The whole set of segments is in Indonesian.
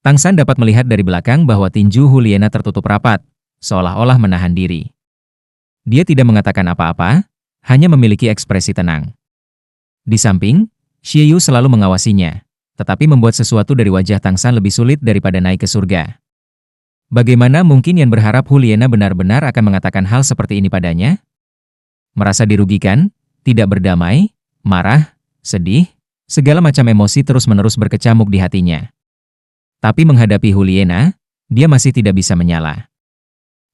Tang San dapat melihat dari belakang bahwa tinju Huliena tertutup rapat, seolah-olah menahan diri. Dia tidak mengatakan apa-apa, hanya memiliki ekspresi tenang. Di samping, Xie Yu selalu mengawasinya, tetapi membuat sesuatu dari wajah Tang San lebih sulit daripada naik ke surga. Bagaimana mungkin Yan berharap Huliena benar-benar akan mengatakan hal seperti ini padanya? Merasa dirugikan, tidak berdamai, marah, sedih, segala macam emosi terus-menerus berkecamuk di hatinya. Tapi menghadapi Huliena, dia masih tidak bisa menyala.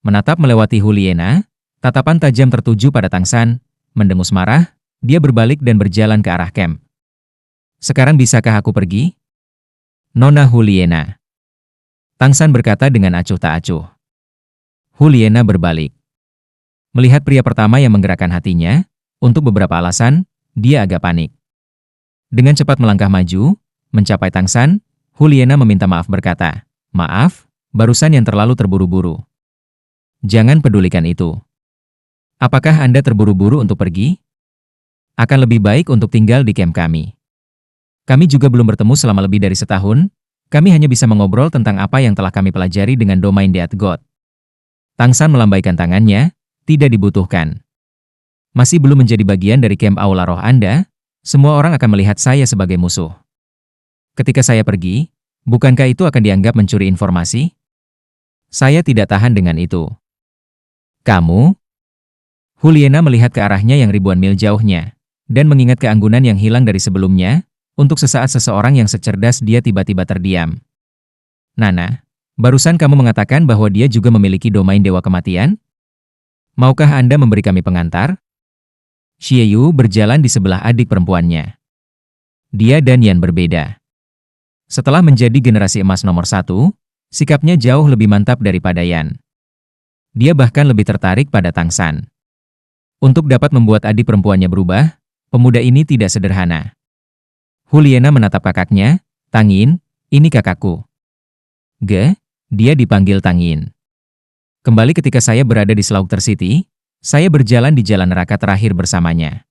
Menatap melewati Huliena, tatapan tajam tertuju pada Tang San, mendengus marah, dia berbalik dan berjalan ke arah camp. Sekarang bisakah aku pergi? Nona Huliena. Tang San berkata dengan acuh tak acuh. Huliena berbalik. Melihat pria pertama yang menggerakkan hatinya, untuk beberapa alasan, dia agak panik. Dengan cepat melangkah maju, mencapai Tang San, Huliena meminta maaf berkata, "Maaf, barusan yang terlalu terburu-buru." "Jangan pedulikan itu. Apakah Anda terburu-buru untuk pergi? Akan lebih baik untuk tinggal di camp kami. Kami juga belum bertemu selama lebih dari setahun, kami hanya bisa mengobrol tentang apa yang telah kami pelajari dengan domain Death God." Tang San melambaikan tangannya, "Tidak dibutuhkan. Masih belum menjadi bagian dari camp Aula Roh Anda, semua orang akan melihat saya sebagai musuh. Ketika saya pergi, bukankah itu akan dianggap mencuri informasi? Saya tidak tahan dengan itu." "Kamu?" Huliena melihat ke arahnya yang ribuan mil jauhnya, dan mengingat keanggunan yang hilang dari sebelumnya, untuk sesaat seseorang yang secerdas dia tiba-tiba terdiam. "Nana, barusan kamu mengatakan bahwa dia juga memiliki domain Dewa Kematian? Maukah Anda memberi kami pengantar?" Xie Yu berjalan di sebelah adik perempuannya. Dia dan Yan berbeda. Setelah menjadi generasi emas nomor 1, sikapnya jauh lebih mantap daripada Yan. Dia bahkan lebih tertarik pada Tang San. Untuk dapat membuat adik perempuannya berubah, pemuda ini tidak sederhana. Huliena menatap kakaknya, "Tangin, ini kakakku." Dia dipanggil Tangin. "Kembali ketika saya berada di Slaughter City, saya berjalan di jalan neraka terakhir bersamanya.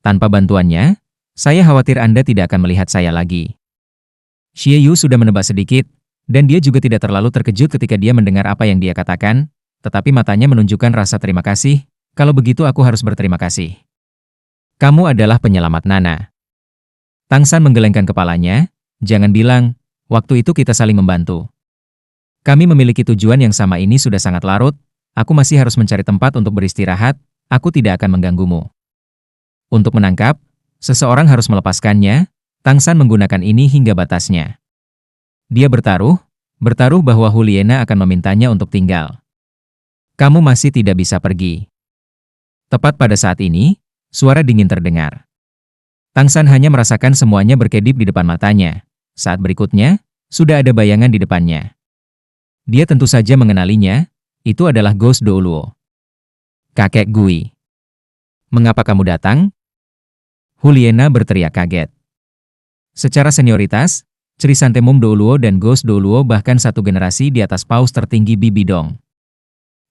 Tanpa bantuannya, saya khawatir Anda tidak akan melihat saya lagi." Xie Yu sudah menebak sedikit, dan dia juga tidak terlalu terkejut ketika dia mendengar apa yang dia katakan, tetapi matanya menunjukkan rasa terima kasih. "Kalau begitu aku harus berterima kasih. Kamu adalah penyelamat Nana." Tang San menggelengkan kepalanya, "Jangan bilang, waktu itu kita saling membantu. Kami memiliki tujuan yang sama ini sudah sangat larut, aku masih harus mencari tempat untuk beristirahat, aku tidak akan mengganggumu." Untuk menangkap, seseorang harus melepaskannya. Tang San menggunakan ini hingga batasnya. Dia bertaruh bahwa Huliena akan memintanya untuk tinggal. "Kamu masih tidak bisa pergi." Tepat pada saat ini, suara dingin terdengar. Tang San hanya merasakan semuanya berkedip di depan matanya. Saat berikutnya, sudah ada bayangan di depannya. Dia tentu saja mengenalinya, itu adalah Ghost Douluo. "Kakek Gui. Mengapa kamu datang?" Huliena berteriak kaget. Secara senioritas, Chrysanthemum Douluo dan Ghost Douluo bahkan satu generasi di atas paus tertinggi Bibi Dong.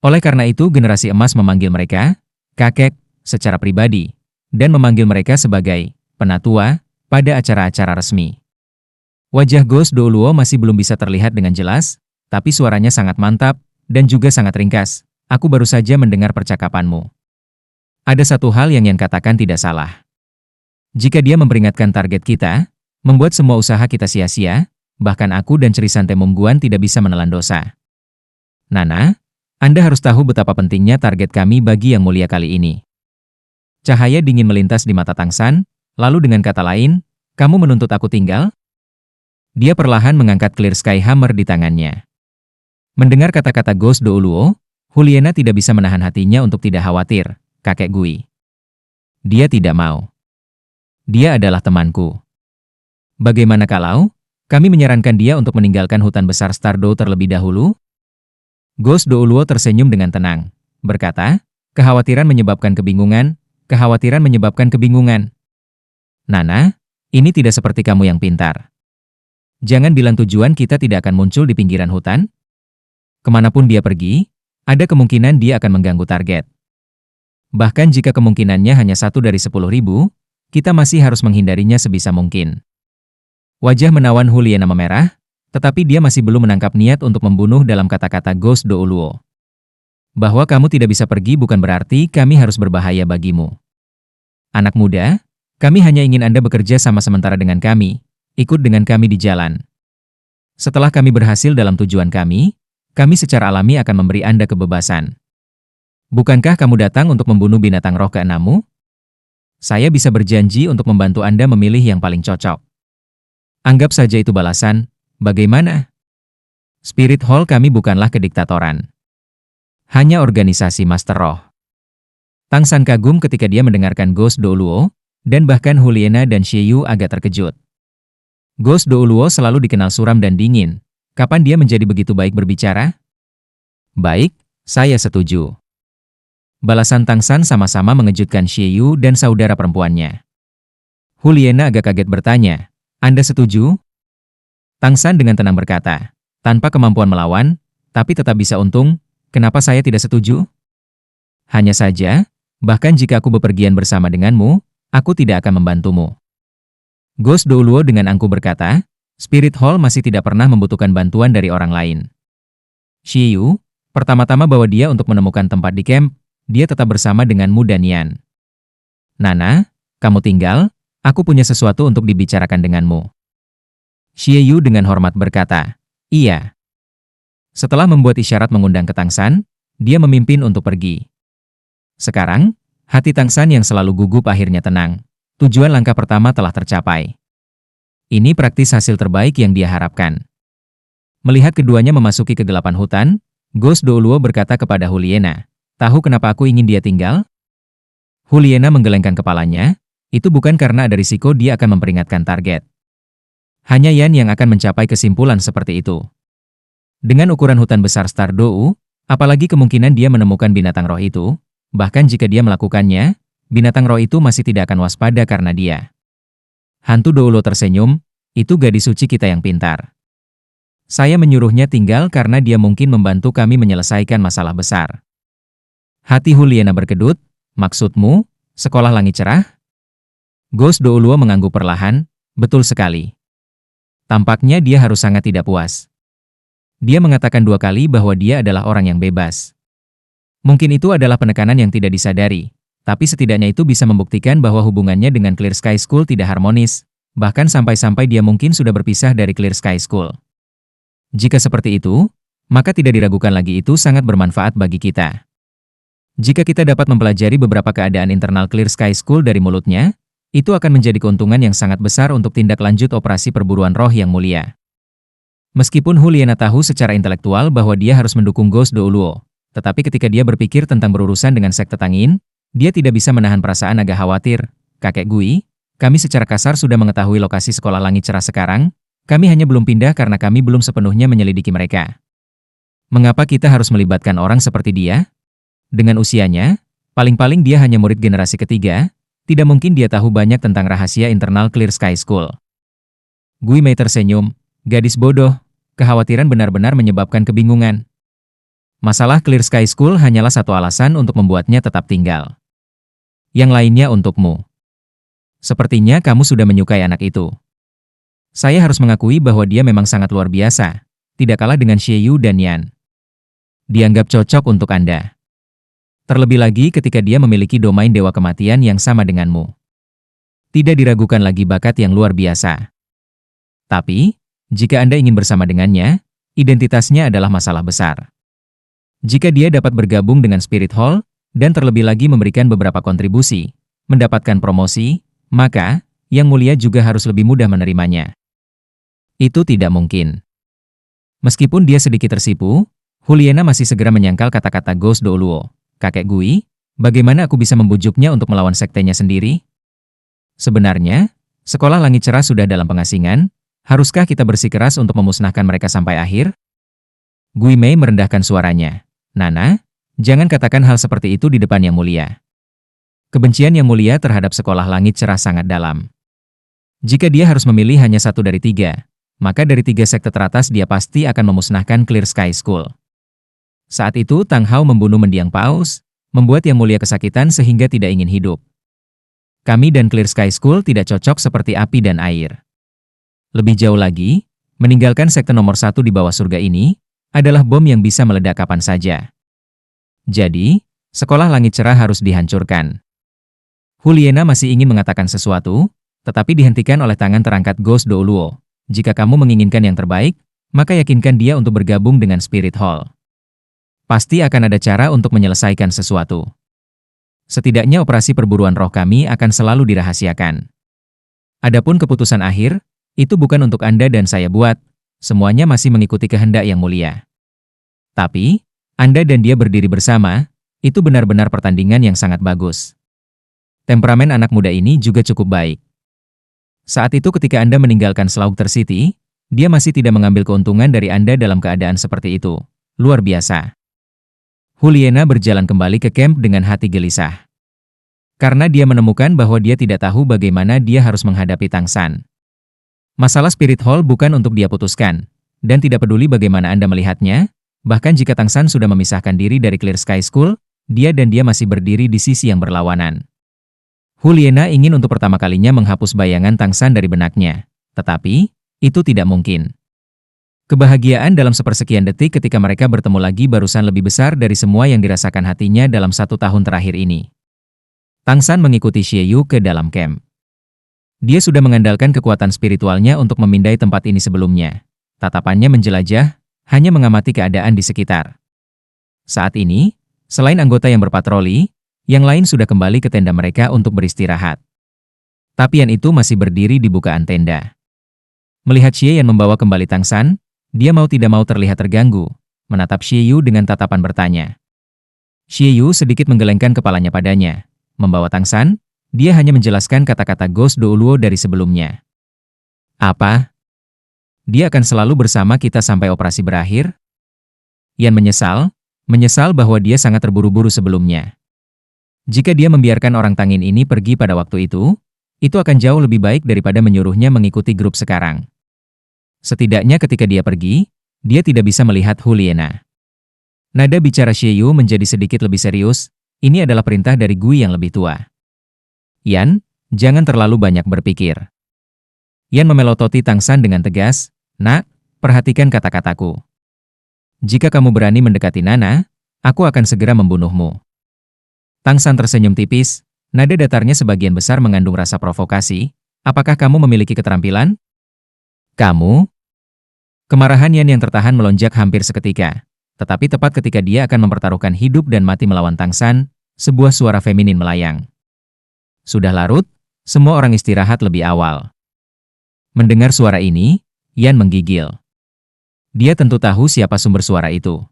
Oleh karena itu generasi emas memanggil mereka kakek secara pribadi, dan memanggil mereka sebagai penatua pada acara-acara resmi. Wajah Ghost Douluo masih belum bisa terlihat dengan jelas, tapi suaranya sangat mantap, dan juga sangat ringkas. "Aku baru saja mendengar percakapanmu. Ada satu hal yang Yan katakan tidak salah. Jika dia memperingatkan target kita, membuat semua usaha kita sia-sia, bahkan aku dan Chrysanthemum Guan tidak bisa menelan dosa. Nana, Anda harus tahu betapa pentingnya target kami bagi Yang Mulia kali ini." Cahaya dingin melintas di mata Tang San, lalu dengan kata lain, "Kamu menuntut aku tinggal?" Dia perlahan mengangkat Clear Sky Hammer di tangannya. Mendengar kata-kata Ghost Douluo, Huliena tidak bisa menahan hatinya untuk tidak khawatir, "Kakek Gui. Dia tidak mau. Dia adalah temanku. Bagaimana kalau kami menyarankan dia untuk meninggalkan hutan besar Stardow terlebih dahulu?" Ghost Douluo tersenyum dengan tenang, berkata, "Kekhawatiran menyebabkan kebingungan, kekhawatiran menyebabkan kebingungan. Nana, ini tidak seperti kamu yang pintar. Jangan bilang tujuan kita tidak akan muncul di pinggiran hutan. Kemanapun dia pergi, ada kemungkinan dia akan mengganggu target. Bahkan jika kemungkinannya hanya 1 dari 10.000, kita masih harus menghindarinya sebisa mungkin." Wajah menawan Huliena memerah, Tetapi dia masih belum menangkap niat untuk membunuh dalam kata-kata Ghost Douluo. Bahwa kamu tidak bisa pergi bukan berarti kami harus berbahaya bagimu. Anak muda, kami hanya ingin Anda bekerja sama sementara dengan kami, ikut dengan kami di jalan. Setelah kami berhasil dalam tujuan kami secara alami akan memberi Anda kebebasan. Bukankah kamu datang untuk membunuh binatang roh keenammu? Saya bisa berjanji untuk membantu Anda memilih yang paling cocok. Anggap saja itu balasan, bagaimana? Spirit Hall kami bukanlah kediktatoran. Hanya organisasi Master Roh. Tang San kagum ketika dia mendengarkan Ghost Douluo, dan bahkan Huliena dan Xieyu agak terkejut. Ghost Douluo selalu dikenal suram dan dingin. Kapan dia menjadi begitu baik berbicara? Baik, saya setuju. Balasan Tang San sama-sama mengejutkan Xieyu dan saudara perempuannya. Huliena agak kaget bertanya, Anda setuju? Tang San dengan tenang berkata, tanpa kemampuan melawan, tapi tetap bisa untung, kenapa saya tidak setuju? Hanya saja, bahkan jika aku bepergian bersama denganmu, aku tidak akan membantumu. Ghost Douluo dengan angkuh berkata, Spirit Hall masih tidak pernah membutuhkan bantuan dari orang lain. Xieyu, pertama-tama bawa dia untuk menemukan tempat di camp, dia tetap bersama denganmu dan Yan. Nana, kamu tinggal, aku punya sesuatu untuk dibicarakan denganmu. Xieyu dengan hormat berkata, iya. Setelah membuat isyarat mengundang ke Tang San, dia memimpin untuk pergi. Sekarang, hati Tang San yang selalu gugup akhirnya tenang. Tujuan langkah pertama telah tercapai. Ini praktis hasil terbaik yang dia harapkan. Melihat keduanya memasuki kegelapan hutan, Ghost Douluo berkata kepada Huliena, tahu kenapa aku ingin dia tinggal? Huliena menggelengkan kepalanya, itu bukan karena ada risiko dia akan memperingatkan target. Hanya Yan yang akan mencapai kesimpulan seperti itu. Dengan ukuran hutan besar Stardou, apalagi kemungkinan dia menemukan binatang roh itu, bahkan jika dia melakukannya, binatang roh itu masih tidak akan waspada karena dia. Hantu Doulo tersenyum, itu gadis suci kita yang pintar. Saya menyuruhnya tinggal karena dia mungkin membantu kami menyelesaikan masalah besar. Hati Huliena berkedut, maksudmu, sekolah langit cerah? Ghost Douluo mengangguk perlahan, betul sekali. Tampaknya dia harus sangat tidak puas. Dia mengatakan 2 kali bahwa dia adalah orang yang bebas. Mungkin itu adalah penekanan yang tidak disadari, tapi setidaknya itu bisa membuktikan bahwa hubungannya dengan Clear Sky School tidak harmonis, bahkan sampai-sampai dia mungkin sudah berpisah dari Clear Sky School. Jika seperti itu, maka tidak diragukan lagi itu sangat bermanfaat bagi kita. Jika kita dapat mempelajari beberapa keadaan internal Clear Sky School dari mulutnya, itu akan menjadi keuntungan yang sangat besar untuk tindak lanjut operasi perburuan roh yang mulia. Meskipun Huliena tahu secara intelektual bahwa dia harus mendukung Ghost Douluo, tetapi ketika dia berpikir tentang berurusan dengan sekte Tangin, dia tidak bisa menahan perasaan agak khawatir. Kakek Gui, kami secara kasar sudah mengetahui lokasi sekolah langit cerah sekarang, kami hanya belum pindah karena kami belum sepenuhnya menyelidiki mereka. Mengapa kita harus melibatkan orang seperti dia? Dengan usianya, paling-paling dia hanya murid generasi ketiga, tidak mungkin dia tahu banyak tentang rahasia internal Clear Sky School. Gui Mei tersenyum, gadis bodoh, kekhawatiran benar-benar menyebabkan kebingungan. Masalah Clear Sky School hanyalah satu alasan untuk membuatnya tetap tinggal. Yang lainnya untukmu. Sepertinya kamu sudah menyukai anak itu. Saya harus mengakui bahwa dia memang sangat luar biasa, tidak kalah dengan Xieyu dan Yan. Dianggap cocok untuk Anda. Terlebih lagi ketika dia memiliki domain dewa kematian yang sama denganmu. Tidak diragukan lagi bakat yang luar biasa. Tapi, jika Anda ingin bersama dengannya, identitasnya adalah masalah besar. Jika dia dapat bergabung dengan Spirit Hall, dan terlebih lagi memberikan beberapa kontribusi, mendapatkan promosi, maka, Yang Mulia juga harus lebih mudah menerimanya. Itu tidak mungkin. Meskipun dia sedikit tersipu, Huliena masih segera menyangkal kata-kata Ghost Douluo. Kakek Gui, bagaimana aku bisa membujuknya untuk melawan sektenya sendiri? Sebenarnya, sekolah langit cerah sudah dalam pengasingan, haruskah kita bersikeras untuk memusnahkan mereka sampai akhir? Gui Mei merendahkan suaranya. Nana, jangan katakan hal seperti itu di depan Yang Mulia. Kebencian Yang Mulia terhadap sekolah langit cerah sangat dalam. Jika dia harus memilih hanya satu dari 3, maka dari 3 sekte teratas dia pasti akan memusnahkan Clear Sky School. Saat itu Tang Hao membunuh mendiang paus, membuat Yang Mulia kesakitan sehingga tidak ingin hidup. Kami dan Clear Sky School tidak cocok seperti api dan air. Lebih jauh lagi, Meninggalkan sekte nomor 1 di bawah surga ini adalah bom yang bisa meledak kapan saja. Jadi, sekolah langit cerah harus dihancurkan. Huliena masih ingin mengatakan sesuatu, tetapi dihentikan oleh tangan terangkat Ghost Douluo. Jika kamu menginginkan yang terbaik, maka yakinkan dia untuk bergabung dengan Spirit Hall. Pasti akan ada cara untuk menyelesaikan sesuatu. Setidaknya operasi perburuan roh kami akan selalu dirahasiakan. Adapun keputusan akhir, itu bukan untuk Anda dan saya buat, semuanya masih mengikuti kehendak yang mulia. Tapi, Anda dan dia berdiri bersama, itu benar-benar pertandingan yang sangat bagus. Temperamen anak muda ini juga cukup baik. Saat itu ketika Anda meninggalkan Slaughter City, dia masih tidak mengambil keuntungan dari Anda dalam keadaan seperti itu. Luar biasa. Huliena berjalan kembali ke camp dengan hati gelisah. Karena dia menemukan bahwa dia tidak tahu bagaimana dia harus menghadapi Tang San. Masalah Spirit Hall bukan untuk dia putuskan, dan tidak peduli bagaimana Anda melihatnya, bahkan jika Tang San sudah memisahkan diri dari Clear Sky School, dia masih berdiri di sisi yang berlawanan. Huliena ingin untuk pertama kalinya menghapus bayangan Tang San dari benaknya, tetapi itu tidak mungkin. Kebahagiaan dalam sepersekian detik ketika mereka bertemu lagi barusan lebih besar dari semua yang dirasakan hatinya dalam 1 tahun terakhir ini. Tang San mengikuti Xie Yu ke dalam camp. Dia sudah mengandalkan kekuatan spiritualnya untuk memindai tempat ini sebelumnya. Tatapannya menjelajah, hanya mengamati keadaan di sekitar. Saat ini, selain anggota yang berpatroli, yang lain sudah kembali ke tenda mereka untuk beristirahat. Tapi Yan itu masih berdiri di bukaan tenda. Melihat Xie Yan membawa kembali Tang San, dia mau tidak mau terlihat terganggu, menatap Xie Yu dengan tatapan bertanya. Xie Yu sedikit menggelengkan kepalanya padanya. Membawa Tang San, dia hanya menjelaskan kata-kata Ghost Douluo dari sebelumnya. Apa? Dia akan selalu bersama kita sampai operasi berakhir? Yan menyesal bahwa dia sangat terburu-buru sebelumnya. Jika dia membiarkan orang Tangin ini pergi pada waktu itu akan jauh lebih baik daripada menyuruhnya mengikuti grup sekarang. Setidaknya ketika dia pergi, dia tidak bisa melihat Huliena. Nada bicara Xie Yu menjadi sedikit lebih serius, ini adalah perintah dari Gui yang lebih tua. Yan, jangan terlalu banyak berpikir. Yan memelototi Tang San dengan tegas, Nak, perhatikan kata-kataku. Jika kamu berani mendekati Nana, aku akan segera membunuhmu. Tang San tersenyum tipis, nada datarnya sebagian besar mengandung rasa provokasi. Apakah kamu memiliki keterampilan? Kamu? Kemarahan Yan yang tertahan melonjak hampir seketika. Tetapi tepat ketika dia akan mempertaruhkan hidup dan mati melawan Tang San, sebuah suara feminin melayang. Sudah larut, semua orang istirahat lebih awal. Mendengar suara ini, Yan menggigil. Dia tentu tahu siapa sumber suara itu.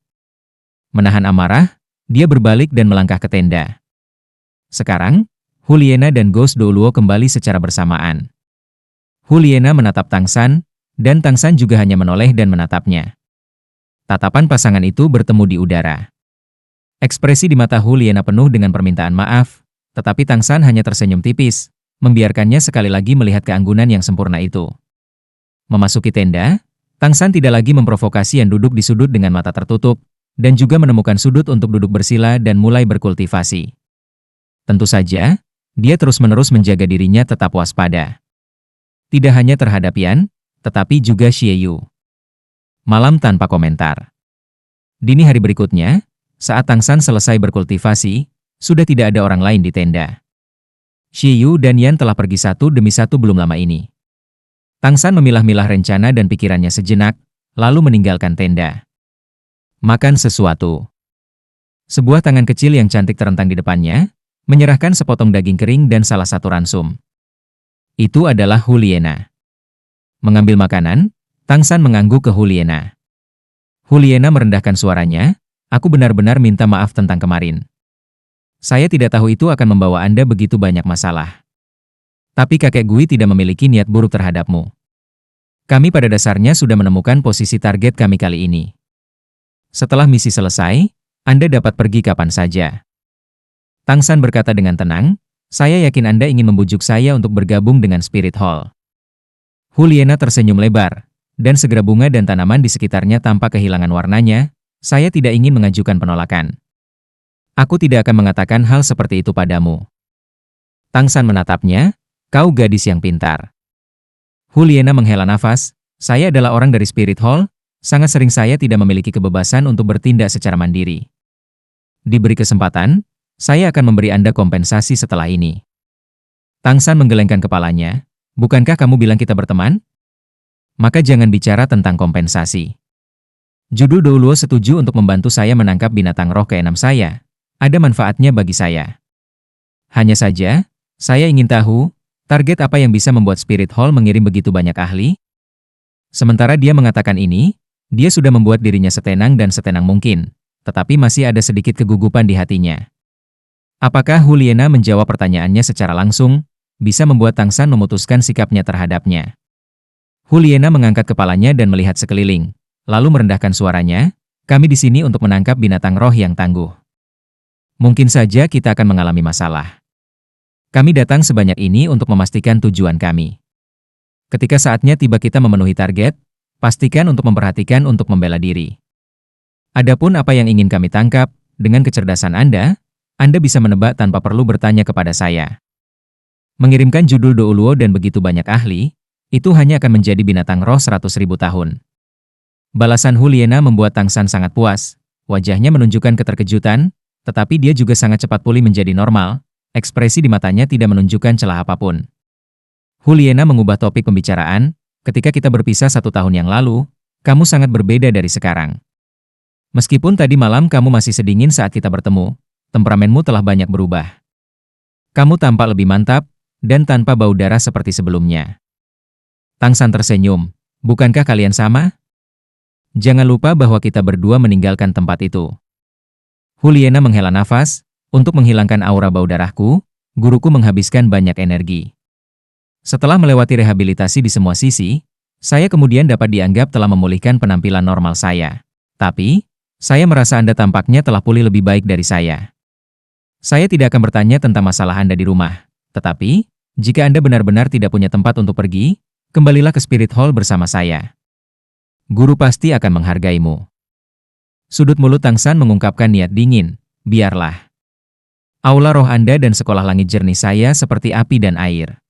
Menahan amarah, dia berbalik dan melangkah ke tenda. Sekarang, Huliena dan Ghost Douluo kembali secara bersamaan. Huliena menatap Tang San, dan Tang San juga hanya menoleh dan menatapnya. Tatapan pasangan itu bertemu di udara. Ekspresi di mata Huliena penuh dengan permintaan maaf, tetapi Tang San hanya tersenyum tipis, membiarkannya sekali lagi melihat keanggunan yang sempurna itu. Memasuki tenda, Tang San tidak lagi memprovokasi yang duduk di sudut dengan mata tertutup, dan juga menemukan sudut untuk duduk bersila dan mulai berkultivasi. Tentu saja, dia terus-menerus menjaga dirinya tetap waspada. Tidak hanya terhadap Yan, tetapi juga Xie Yu. Malam tanpa komentar. Dini hari berikutnya, saat Tang San selesai berkultivasi, sudah tidak ada orang lain di tenda. Xie Yu dan Yan telah pergi satu demi satu belum lama ini. Tang San memilah-milah rencana dan pikirannya sejenak, lalu meninggalkan tenda. Makan sesuatu. Sebuah tangan kecil yang cantik terentang di depannya, menyerahkan sepotong daging kering dan salah satu ransum. Itu adalah Huliena. Mengambil makanan, Tang San mengangguk ke Huliena. Huliena merendahkan suaranya, aku benar-benar minta maaf tentang kemarin. Saya tidak tahu itu akan membawa Anda begitu banyak masalah. Tapi kakek Gui tidak memiliki niat buruk terhadapmu. Kami pada dasarnya sudah menemukan posisi target kami kali ini. Setelah misi selesai, Anda dapat pergi kapan saja. Tang San berkata dengan tenang, saya yakin Anda ingin membujuk saya untuk bergabung dengan Spirit Hall. Huliena tersenyum lebar, dan segera bunga dan tanaman di sekitarnya tampak kehilangan warnanya, saya tidak ingin mengajukan penolakan. Aku tidak akan mengatakan hal seperti itu padamu. Tang San menatapnya, kau gadis yang pintar. Huliena menghela nafas, Saya adalah orang dari Spirit Hall, sangat sering saya tidak memiliki kebebasan untuk bertindak secara mandiri. Diberi kesempatan, saya akan memberi Anda kompensasi setelah ini. Tang San menggelengkan kepalanya. Bukankah kamu bilang kita berteman? Maka jangan bicara tentang kompensasi. Judul Douluo setuju untuk membantu saya menangkap binatang roh keenam saya. Ada manfaatnya bagi saya. Hanya saja, saya ingin tahu, target apa yang bisa membuat Spirit Hall mengirim begitu banyak ahli? Sementara dia mengatakan ini, dia sudah membuat dirinya setenang dan setenang mungkin, tetapi masih ada sedikit kegugupan di hatinya. Apakah Huliena menjawab pertanyaannya secara langsung, bisa membuat Tang San memutuskan sikapnya terhadapnya. Huliena mengangkat kepalanya dan melihat sekeliling, lalu merendahkan suaranya, kami di sini untuk menangkap binatang roh yang tangguh. Mungkin saja kita akan mengalami masalah. Kami datang sebanyak ini untuk memastikan tujuan kami. Ketika saatnya tiba kita memenuhi target, pastikan untuk memperhatikan untuk membela diri. Adapun apa yang ingin kami tangkap, dengan kecerdasan Anda bisa menebak tanpa perlu bertanya kepada saya. Mengirimkan judul Douluo dan begitu banyak ahli, itu hanya akan menjadi binatang roh 100.000 tahun. Balasan Huliena membuat Tang San sangat puas, wajahnya menunjukkan keterkejutan, tetapi dia juga sangat cepat pulih menjadi normal, ekspresi di matanya tidak menunjukkan celah apapun. Huliena mengubah topik pembicaraan, ketika kita berpisah 1 tahun yang lalu, kamu sangat berbeda dari sekarang. Meskipun tadi malam kamu masih sedingin saat kita bertemu, temperamenmu telah banyak berubah. Kamu tampak lebih mantap, dan tanpa bau darah seperti sebelumnya. Tang San tersenyum, bukankah kalian sama? Jangan lupa bahwa kita berdua meninggalkan tempat itu. Huliena menghela nafas, untuk menghilangkan aura bau darahku, guruku menghabiskan banyak energi. Setelah melewati rehabilitasi di semua sisi, saya kemudian dapat dianggap telah memulihkan penampilan normal saya. Tapi, saya merasa Anda tampaknya telah pulih lebih baik dari saya. Saya tidak akan bertanya tentang masalah Anda di rumah, tetapi, jika Anda benar-benar tidak punya tempat untuk pergi, kembalilah ke Spirit Hall bersama saya. Guru pasti akan menghargaimu. Sudut mulut Tang San mengungkapkan niat dingin, biarlah. Aula roh Anda dan sekolah langit jernih saya seperti api dan air.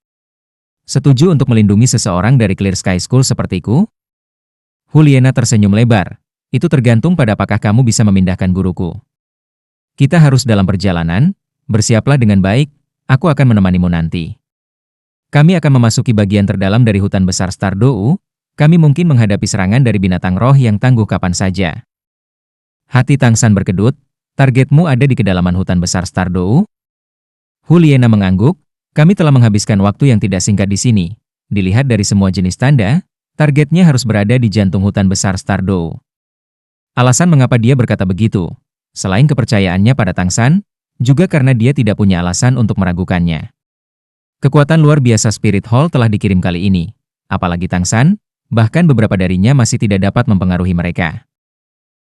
Setuju untuk melindungi seseorang dari Clear Sky School sepertiku? Huliena tersenyum lebar. Itu tergantung pada apakah kamu bisa memindahkan guruku. Kita harus dalam perjalanan, bersiaplah dengan baik, aku akan menemanimu nanti. Kami akan memasuki bagian terdalam dari hutan besar Stardou, kami mungkin menghadapi serangan dari binatang roh yang tangguh kapan saja. Hati Tang San berkedut, targetmu ada di kedalaman hutan besar Stardou? Huliena mengangguk, kami telah menghabiskan waktu yang tidak singkat di sini. Dilihat dari semua jenis tanda, targetnya harus berada di jantung hutan besar Stardou. Alasan mengapa dia berkata begitu, selain kepercayaannya pada Tang San, juga karena dia tidak punya alasan untuk meragukannya. Kekuatan luar biasa Spirit Hall telah dikirim kali ini, apalagi Tang San, bahkan beberapa darinya masih tidak dapat mempengaruhi mereka.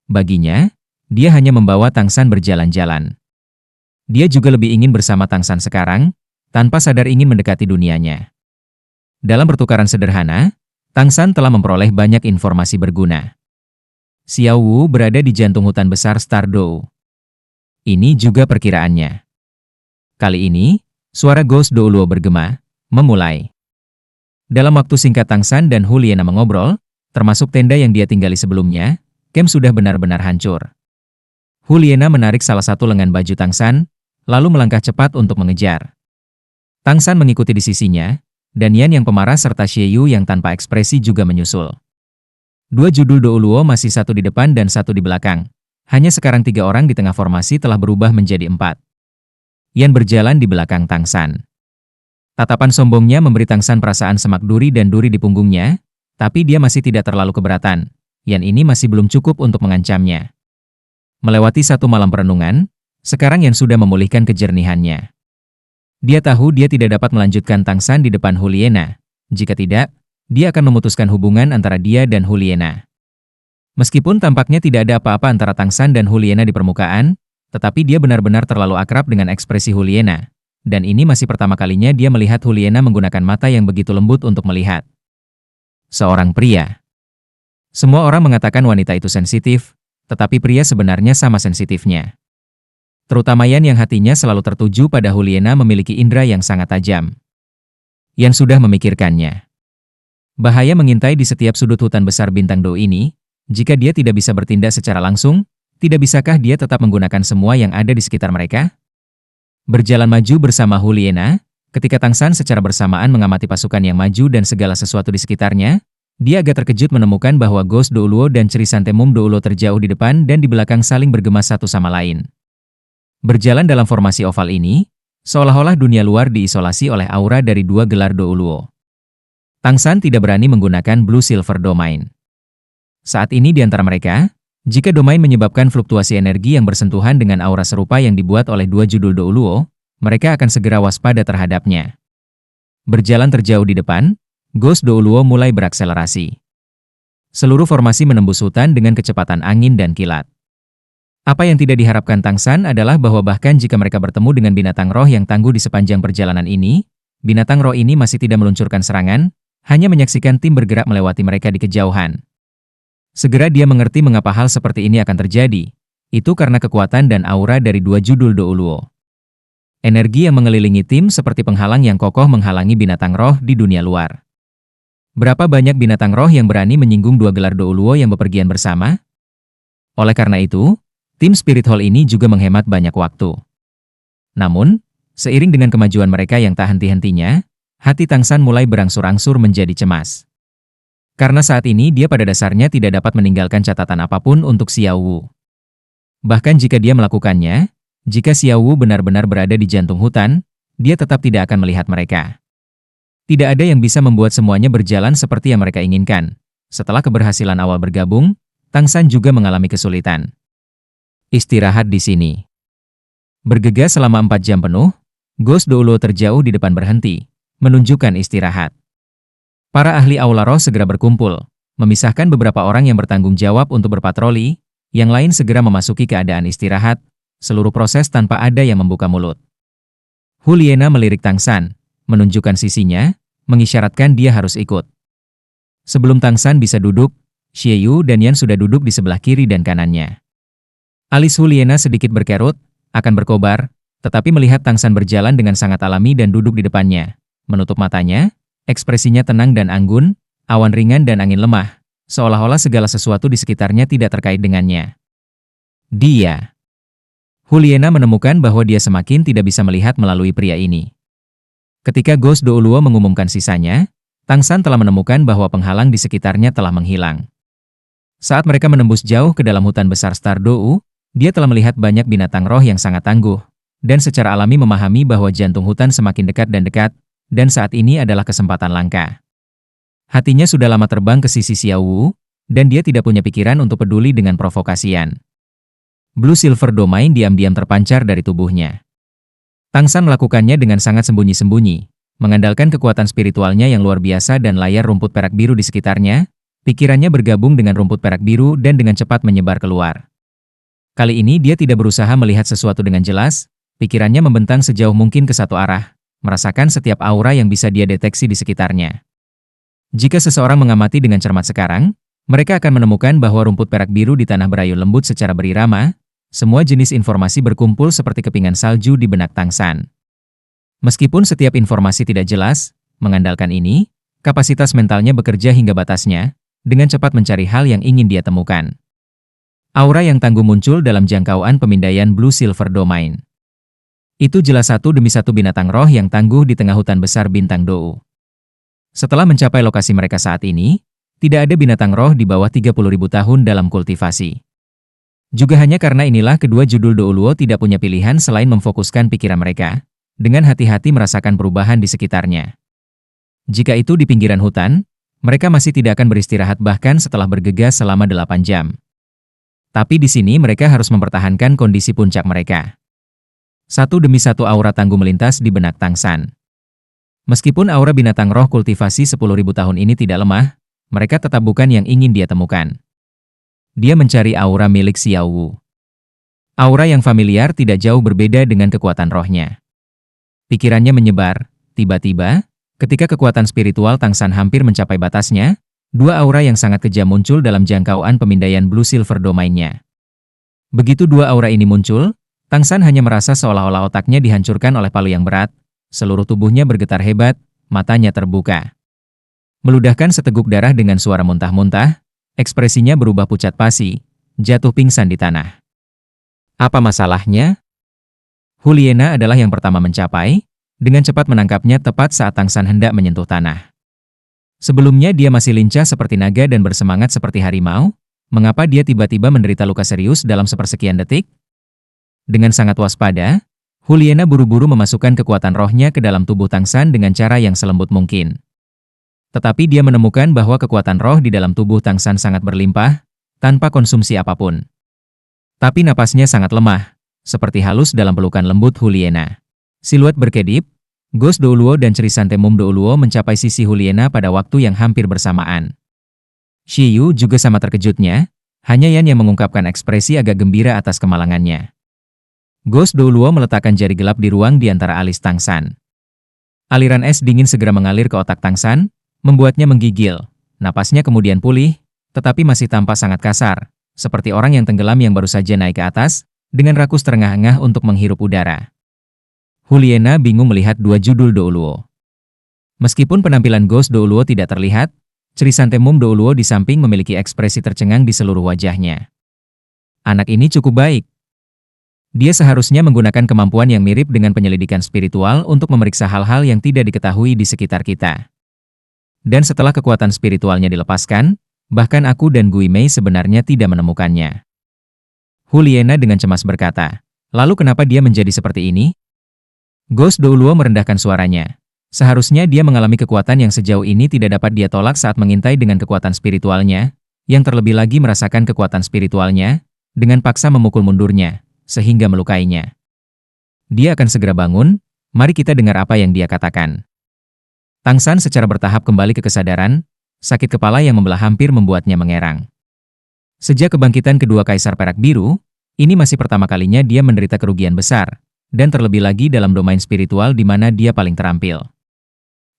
Baginya, dia hanya membawa Tang San berjalan-jalan. Dia juga lebih ingin bersama Tang San sekarang, tanpa sadar ingin mendekati dunianya. Dalam pertukaran sederhana, Tang San telah memperoleh banyak informasi berguna. Xiao Wu berada di jantung hutan besar Stardou. Ini juga perkiraannya. Kali ini, suara Ghost Douluo bergema, memulai. Dalam waktu singkat Tang San dan Huliena mengobrol, termasuk tenda yang dia tinggali sebelumnya, camp sudah benar-benar hancur. Huliena menarik salah satu lengan baju Tang San, lalu melangkah cepat untuk mengejar. Tang San mengikuti di sisinya, dan Yan yang pemarah serta Xie Yu yang tanpa ekspresi juga menyusul. 2 judul Douluo masih satu di depan dan satu di belakang. Hanya sekarang 3 orang di tengah formasi telah berubah menjadi 4. Yan berjalan di belakang Tang San. Tatapan sombongnya memberi Tang San perasaan semak duri dan duri di punggungnya, tapi dia masih tidak terlalu keberatan. Yan ini masih belum cukup untuk mengancamnya. Melewati 1 malam perenungan, sekarang Yan sudah memulihkan kejernihannya. Dia tahu dia tidak dapat melanjutkan Tang San di depan Huliena. Jika tidak, dia akan memutuskan hubungan antara dia dan Huliena. Meskipun tampaknya tidak ada apa-apa antara Tang San dan Huliena di permukaan, tetapi dia benar-benar terlalu akrab dengan ekspresi Huliena. Dan ini masih pertama kalinya dia melihat Huliena menggunakan mata yang begitu lembut untuk melihat. Seorang pria. Semua orang mengatakan wanita itu sensitif, tetapi pria sebenarnya sama sensitifnya. Terutama Yan yang hatinya selalu tertuju pada Huliena memiliki indera yang sangat tajam. Yan sudah memikirkannya. Bahaya mengintai di setiap sudut hutan besar bintang Do ini. Jika dia tidak bisa bertindak secara langsung, tidak bisakah dia tetap menggunakan semua yang ada di sekitar mereka? Berjalan maju bersama Huliena, ketika Tang San secara bersamaan mengamati pasukan yang maju dan segala sesuatu di sekitarnya, dia agak terkejut menemukan bahwa Ghost Douluo dan Chrysanthemum Douluo terjauh di depan dan di belakang saling bergema satu sama lain. Berjalan dalam formasi oval ini, seolah-olah dunia luar diisolasi oleh aura dari dua gelar Douluo. Tang San tidak berani menggunakan Blue Silver Domain. Saat ini di antara mereka, jika domain menyebabkan fluktuasi energi yang bersentuhan dengan aura serupa yang dibuat oleh dua judul Douluo, mereka akan segera waspada terhadapnya. Berjalan terjauh di depan, Ghost Douluo mulai berakselerasi. Seluruh formasi menembus hutan dengan kecepatan angin dan kilat. Apa yang tidak diharapkan Tang San adalah bahwa bahkan jika mereka bertemu dengan binatang roh yang tangguh di sepanjang perjalanan ini, binatang roh ini masih tidak meluncurkan serangan, hanya menyaksikan tim bergerak melewati mereka di kejauhan. Segera dia mengerti mengapa hal seperti ini akan terjadi. Itu karena kekuatan dan aura dari dua judul Douluo. Energi yang mengelilingi tim seperti penghalang yang kokoh menghalangi binatang roh di dunia luar. Berapa banyak binatang roh yang berani menyinggung dua gelar Douluo yang bepergian bersama? Oleh karena itu, tim Spirit Hall ini juga menghemat banyak waktu. Namun, seiring dengan kemajuan mereka yang tak henti-hentinya, hati Tang San mulai berangsur-angsur menjadi cemas. Karena saat ini dia pada dasarnya tidak dapat meninggalkan catatan apapun untuk Xiao Wu. Bahkan jika dia melakukannya, jika Xiao Wu benar-benar berada di jantung hutan, dia tetap tidak akan melihat mereka. Tidak ada yang bisa membuat semuanya berjalan seperti yang mereka inginkan. Setelah keberhasilan awal bergabung, Tang San juga mengalami kesulitan. Istirahat di sini. Bergegas selama 4 jam penuh, Ghost Douluo terjauh di depan berhenti, menunjukkan istirahat. Para ahli aula roh segera berkumpul, memisahkan beberapa orang yang bertanggung jawab untuk berpatroli, yang lain segera memasuki keadaan istirahat, seluruh proses tanpa ada yang membuka mulut. Huliena melirik Tang San, menunjukkan sisinya, mengisyaratkan dia harus ikut. Sebelum Tang San bisa duduk, Xie Yu dan Yan sudah duduk di sebelah kiri dan kanannya. Alis Huliena sedikit berkerut, akan berkobar, tetapi melihat Tang San berjalan dengan sangat alami dan duduk di depannya. Menutup matanya, ekspresinya tenang dan anggun, awan ringan dan angin lemah, seolah-olah segala sesuatu di sekitarnya tidak terkait dengannya. Huliena menemukan bahwa dia semakin tidak bisa melihat melalui pria ini. Ketika Ghost Douluo mengumumkan sisanya, Tang San telah menemukan bahwa penghalang di sekitarnya telah menghilang. Saat mereka menembus jauh ke dalam hutan besar Star Dou, dia telah melihat banyak binatang roh yang sangat tangguh, dan secara alami memahami bahwa jantung hutan semakin dekat, dan saat ini adalah kesempatan langka. Hatinya sudah lama terbang ke sisi Xiao Wu, dan dia tidak punya pikiran untuk peduli dengan provokasian. Blue Silver Domain diam-diam terpancar dari tubuhnya. Tang San melakukannya dengan sangat sembunyi-sembunyi, mengandalkan kekuatan spiritualnya yang luar biasa dan layar rumput perak biru di sekitarnya, pikirannya bergabung dengan rumput perak biru dan dengan cepat menyebar keluar. Kali ini dia tidak berusaha melihat sesuatu dengan jelas, pikirannya membentang sejauh mungkin ke satu arah, merasakan setiap aura yang bisa dia deteksi di sekitarnya. Jika seseorang mengamati dengan cermat sekarang, mereka akan menemukan bahwa rumput perak biru di tanah berayu lembut secara berirama, semua jenis informasi berkumpul seperti kepingan salju di benak Tang San. Meskipun setiap informasi tidak jelas, mengandalkan ini, kapasitas mentalnya bekerja hingga batasnya, dengan cepat mencari hal yang ingin dia temukan. Aura yang tangguh muncul dalam jangkauan pemindaian Blue Silver Domain. Itu jelas satu demi satu binatang roh yang tangguh di tengah hutan besar bintang Dou. Setelah mencapai lokasi mereka saat ini, tidak ada binatang roh di bawah 30.000 tahun dalam kultivasi. Juga hanya karena inilah kedua judul Douluo tidak punya pilihan selain memfokuskan pikiran mereka, dengan hati-hati merasakan perubahan di sekitarnya. Jika itu di pinggiran hutan, mereka masih tidak akan beristirahat bahkan setelah bergegas selama 8 jam. Tapi di sini mereka harus mempertahankan kondisi puncak mereka. Satu demi satu aura tangguh melintas di benak Tang San. Meskipun aura binatang roh kultivasi 10.000 tahun ini tidak lemah, mereka tetap bukan yang ingin dia temukan. Dia mencari aura milik Xiao Wu. Aura yang familiar tidak jauh berbeda dengan kekuatan rohnya. Pikirannya menyebar, tiba-tiba, ketika kekuatan spiritual Tang San hampir mencapai batasnya, dua aura yang sangat kejam muncul dalam jangkauan pemindaian Blue Silver Domain-nya. Begitu dua aura ini muncul, Tang San hanya merasa seolah-olah otaknya dihancurkan oleh palu yang berat, seluruh tubuhnya bergetar hebat, matanya terbuka. Meludahkan seteguk darah dengan suara muntah-muntah, ekspresinya berubah pucat pasi, jatuh pingsan di tanah. Apa masalahnya? Juliana adalah yang pertama mencapai, dengan cepat menangkapnya tepat saat Tang San hendak menyentuh tanah. Sebelumnya dia masih lincah seperti naga dan bersemangat seperti harimau, mengapa dia tiba-tiba menderita luka serius dalam sepersekian detik? Dengan sangat waspada, Juliana buru-buru memasukkan kekuatan rohnya ke dalam tubuh Tang San dengan cara yang selembut mungkin. Tetapi dia menemukan bahwa kekuatan roh di dalam tubuh Tang San sangat berlimpah, tanpa konsumsi apapun. Tapi napasnya sangat lemah, seperti halus dalam pelukan lembut Juliana. Siluet berkedip, Ghost Douluo dan Chrysanthemum Douluo mencapai sisi Juliana pada waktu yang hampir bersamaan. Shi Yu juga sama terkejutnya, hanya Yan yang mengungkapkan ekspresi agak gembira atas kemalangannya. Ghost Douluo meletakkan jari gelap di ruang di antara alis Tang San. Aliran es dingin segera mengalir ke otak Tang San, membuatnya menggigil. Napasnya kemudian pulih, tetapi masih tampak sangat kasar, seperti orang yang tenggelam yang baru saja naik ke atas, dengan rakus terengah-engah untuk menghirup udara. Juliana bingung melihat dua judul Douluo. Meskipun penampilan Ghost Douluo tidak terlihat, Chrysanthemum Douluo di samping memiliki ekspresi tercengang di seluruh wajahnya. Anak ini cukup baik. Dia seharusnya menggunakan kemampuan yang mirip dengan penyelidikan spiritual untuk memeriksa hal-hal yang tidak diketahui di sekitar kita. Dan setelah kekuatan spiritualnya dilepaskan, bahkan aku dan Gui Mei sebenarnya tidak menemukannya. Juliana dengan cemas berkata, lalu kenapa dia menjadi seperti ini? Ghost Douluo merendahkan suaranya. Seharusnya dia mengalami kekuatan yang sejauh ini tidak dapat dia tolak saat mengintai dengan kekuatan spiritualnya, yang terlebih lagi merasakan kekuatan spiritualnya, dengan paksa memukul mundurnya, sehingga melukainya. Dia akan segera bangun, mari kita dengar apa yang dia katakan. Tang San secara bertahap kembali ke kesadaran, sakit kepala yang membelah hampir membuatnya mengerang. Sejak kebangkitan kedua Kaisar Perak Biru, ini masih pertama kalinya dia menderita kerugian besar, dan terlebih lagi dalam domain spiritual di mana dia paling terampil.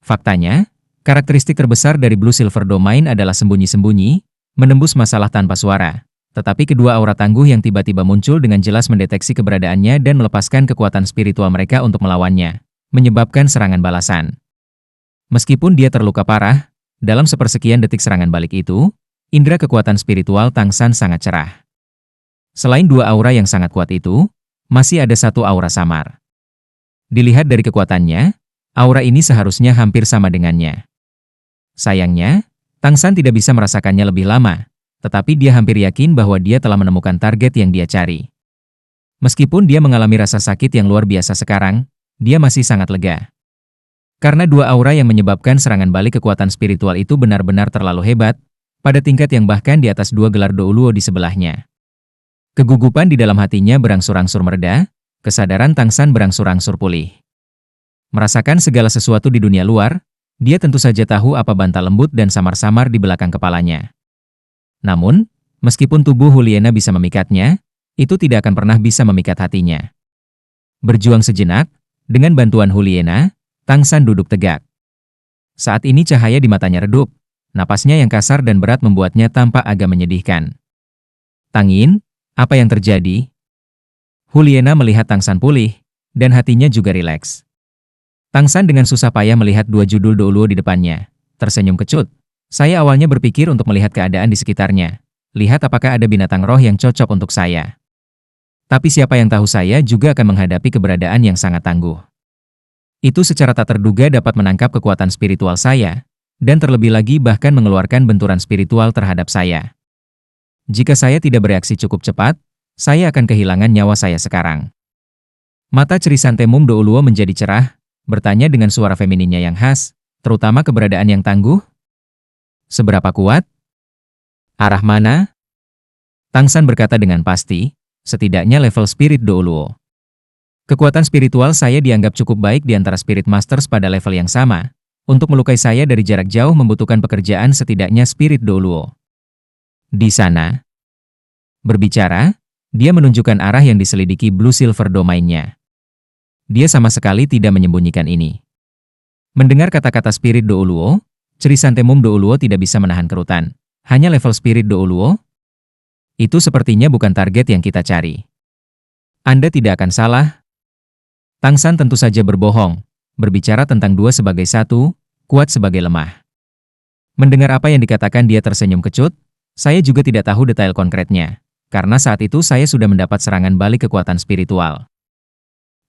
Faktanya, karakteristik terbesar dari Blue Silver Domain adalah sembunyi-sembunyi, menembus masalah tanpa suara. Tetapi kedua aura tangguh yang tiba-tiba muncul dengan jelas mendeteksi keberadaannya dan melepaskan kekuatan spiritual mereka untuk melawannya, menyebabkan serangan balasan. Meskipun dia terluka parah, dalam sepersekian detik serangan balik itu, indera kekuatan spiritual Tang San sangat cerah. Selain dua aura yang sangat kuat itu, masih ada satu aura samar. Dilihat dari kekuatannya, aura ini seharusnya hampir sama dengannya. Sayangnya, Tang San tidak bisa merasakannya lebih lama, tetapi dia hampir yakin bahwa dia telah menemukan target yang dia cari. Meskipun dia mengalami rasa sakit yang luar biasa sekarang, dia masih sangat lega. Karena dua aura yang menyebabkan serangan balik kekuatan spiritual itu benar-benar terlalu hebat, pada tingkat yang bahkan di atas dua gelar Douluo di sebelahnya. Kegugupan di dalam hatinya berangsur-angsur mereda, kesadaran Tang San berangsur-angsur pulih. Merasakan segala sesuatu di dunia luar, dia tentu saja tahu apa bantal lembut dan samar-samar di belakang kepalanya. Namun, meskipun tubuh Juliana bisa memikatnya, itu tidak akan pernah bisa memikat hatinya. Berjuang sejenak, dengan bantuan Juliana, Tang San duduk tegak. Saat ini cahaya di matanya redup, napasnya yang kasar dan berat membuatnya tampak agak menyedihkan. Tangin, apa yang terjadi? Juliana melihat Tang San pulih, dan hatinya juga rileks. Tang San dengan susah payah melihat dua judul Douluo di depannya, tersenyum kecut. Saya awalnya berpikir untuk melihat keadaan di sekitarnya, lihat apakah ada binatang roh yang cocok untuk saya. Tapi siapa yang tahu saya juga akan menghadapi keberadaan yang sangat tangguh. Itu secara tak terduga dapat menangkap kekuatan spiritual saya, dan terlebih lagi bahkan mengeluarkan benturan spiritual terhadap saya. Jika saya tidak bereaksi cukup cepat, saya akan kehilangan nyawa saya sekarang. Mata Chrysanthemum Douluo menjadi cerah, bertanya dengan suara femininnya yang khas, terutama keberadaan yang tangguh. Seberapa kuat? Arah mana? Tang San berkata dengan pasti, setidaknya level spirit Douluo. Kekuatan spiritual saya dianggap cukup baik di antara Spirit Masters pada level yang sama. Untuk melukai saya dari jarak jauh membutuhkan pekerjaan setidaknya Spirit Douluo. Di sana. Berbicara, dia menunjukkan arah yang diselidiki Blue Silver Domain-nya. Dia sama sekali tidak menyembunyikan ini. Mendengar kata-kata Spirit Douluo, Chrysanthemum Douluo tidak bisa menahan kerutan. Hanya level Spirit Douluo? Itu sepertinya bukan target yang kita cari. Anda tidak akan salah. Tang San tentu saja berbohong, berbicara tentang dua sebagai satu, kuat sebagai lemah. Mendengar apa yang dikatakan dia tersenyum kecut, saya juga tidak tahu detail konkretnya, karena saat itu saya sudah mendapat serangan balik kekuatan spiritual.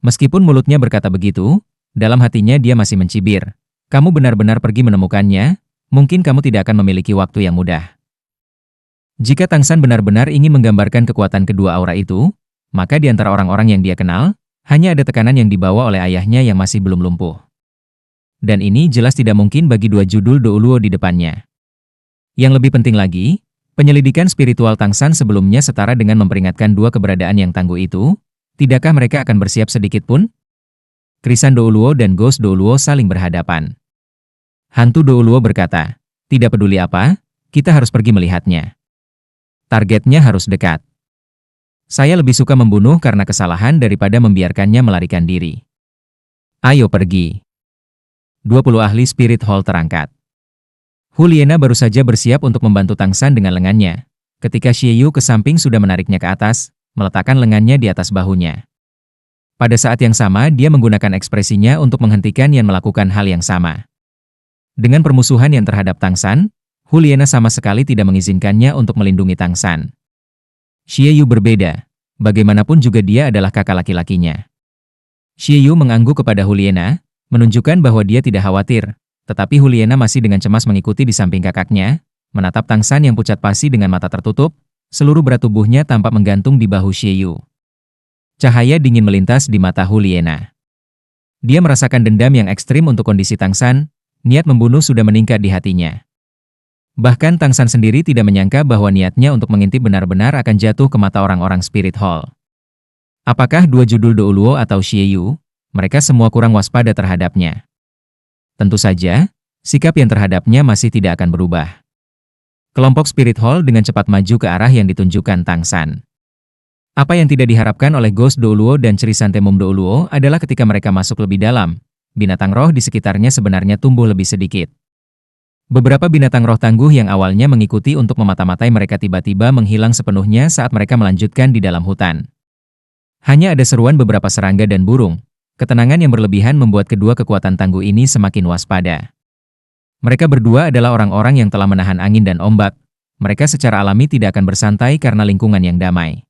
Meskipun mulutnya berkata begitu, dalam hatinya dia masih mencibir. Kamu benar-benar pergi menemukannya, mungkin kamu tidak akan memiliki waktu yang mudah. Jika Tang San benar-benar ingin menggambarkan kekuatan kedua aura itu, maka di antara orang-orang yang dia kenal, hanya ada tekanan yang dibawa oleh ayahnya yang masih belum lumpuh. Dan ini jelas tidak mungkin bagi dua judul Do Luo di depannya. Yang lebih penting lagi, penyelidikan spiritual Tang San sebelumnya setara dengan memperingatkan dua keberadaan yang tangguh itu. Tidakkah mereka akan bersiap sedikit pun? Krisan Do Luo dan Ghost Do Luo saling berhadapan. Hantu Do Luo berkata, tidak peduli apa, kita harus pergi melihatnya. Targetnya harus dekat. Saya lebih suka membunuh karena kesalahan daripada membiarkannya melarikan diri. Ayo pergi. 20 ahli Spirit Hall terangkat. Huliena baru saja bersiap untuk membantu Tang San dengan lengannya, ketika Xie Yu ke samping sudah menariknya ke atas, meletakkan lengannya di atas bahunya. Pada saat yang sama dia menggunakan ekspresinya untuk menghentikan Yan melakukan hal yang sama. Dengan permusuhan yang terhadap Tang San, Huliena sama sekali tidak mengizinkannya untuk melindungi Tang San. Xie Yu berbeda, bagaimanapun juga dia adalah kakak laki-lakinya. Xie Yu mengangguk kepada Huliena, menunjukkan bahwa dia tidak khawatir, tetapi Huliena masih dengan cemas mengikuti di samping kakaknya, menatap Tang San yang pucat pasi dengan mata tertutup, seluruh berat tubuhnya tampak menggantung di bahu Xie Yu. Cahaya dingin melintas di mata Huliena. Dia merasakan dendam yang ekstrim untuk kondisi Tang San, niat membunuh sudah meningkat di hatinya. Bahkan Tang San sendiri tidak menyangka bahwa niatnya untuk mengintip benar-benar akan jatuh ke mata orang-orang Spirit Hall. Apakah dua judul Do Luo atau Xie Yu, mereka semua kurang waspada terhadapnya. Tentu saja, sikap yang terhadapnya masih tidak akan berubah. Kelompok Spirit Hall dengan cepat maju ke arah yang ditunjukkan Tang San. Apa yang tidak diharapkan oleh Ghost Do Luo dan Chrysanthemum Do Luo adalah ketika mereka masuk lebih dalam, binatang roh di sekitarnya sebenarnya tumbuh lebih sedikit. Beberapa binatang roh tangguh yang awalnya mengikuti untuk memata-matai mereka tiba-tiba menghilang sepenuhnya saat mereka melanjutkan di dalam hutan. Hanya ada seruan beberapa serangga dan burung. Ketenangan yang berlebihan membuat kedua kekuatan tangguh ini semakin waspada. Mereka berdua adalah orang-orang yang telah menahan angin dan ombak. Mereka secara alami tidak akan bersantai karena lingkungan yang damai.